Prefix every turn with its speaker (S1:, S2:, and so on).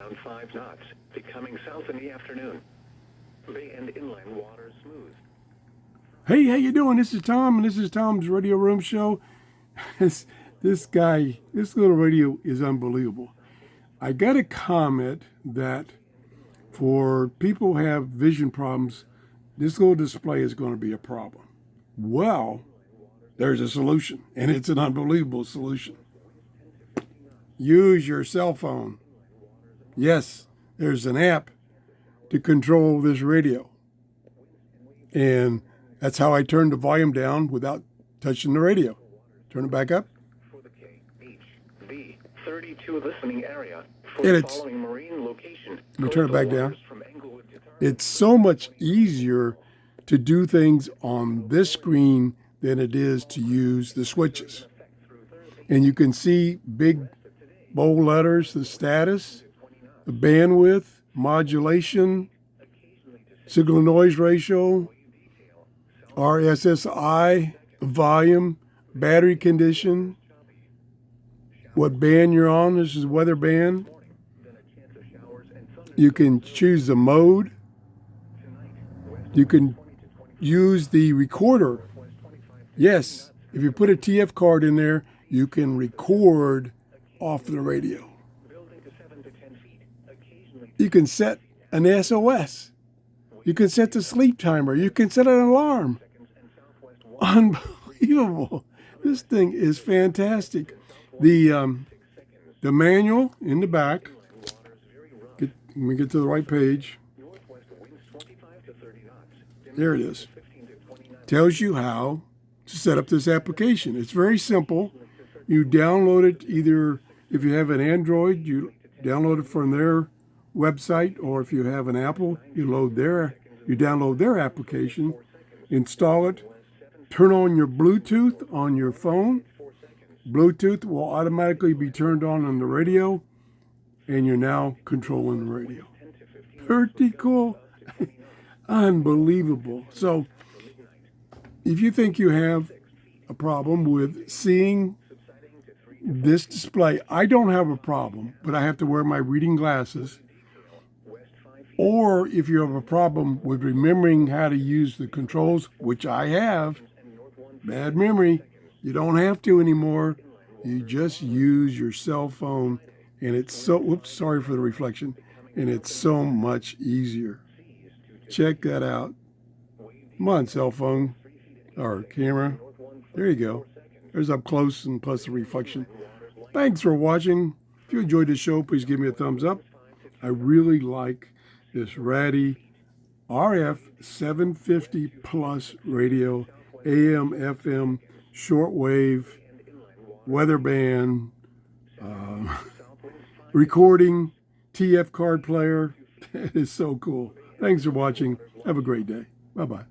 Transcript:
S1: Around 5 knots, becoming south in the afternoon. Bay and inland waters smooth.
S2: Hey, how you doing? This is Tom, and this is Tom's Radio Room Show. This little radio is unbelievable. I got a comment that for people who have vision problems, this little display is going to be a problem. Well, there's a solution, and it's an unbelievable solution. Use your cell phone. Yes, there's an app to control this radio. And that's how I turn the volume down without touching the radio. Turn it back up.
S1: For the KHB 32 listening area for
S2: And
S1: the
S2: it's,
S1: following marine location.
S2: let me turn it back down.
S1: From Englewood to Tar-
S2: It's so much easier to do things on this screen than it is to use the switches. And you can see big bold letters, the status, the bandwidth, modulation, signal noise ratio, RSSI, volume, battery condition, what band you're on. This is weather band. You can choose the mode. You can use the recorder. Yes, if you put a TF card in there, you can record off the radio. You can set an SOS. You can set the sleep timer. You can set an alarm. Unbelievable. This thing is fantastic. The manual in the back, let me get to the right page. There it is. Tells you how to set up this application. It's very simple. You download it either, if you have an Android, you download it from their website, or if you have an Apple, you download their application, install it, turn on your Bluetooth on your phone. Bluetooth will automatically be turned on the radio, and you're now controlling the radio. Pretty cool. Unbelievable. So if you think you have a problem with seeing this display, I don't have a problem, but I have to wear my reading glasses. Or if you have a problem with remembering how to use the controls, which I have, bad memory, you don't have to anymore. You just use your cell phone, and it's sorry for the reflection, and it's so much easier. Check that out. Come on, cell phone or camera. There you go. There's up close and plus the reflection. Thanks for watching. If you enjoyed the show, please give me a thumbs up. I really like this RADDY RF750 plus radio, AM, FM, shortwave, weather band, recording, TF card player. It is so cool. Thanks for watching. Have a great day. Bye-bye.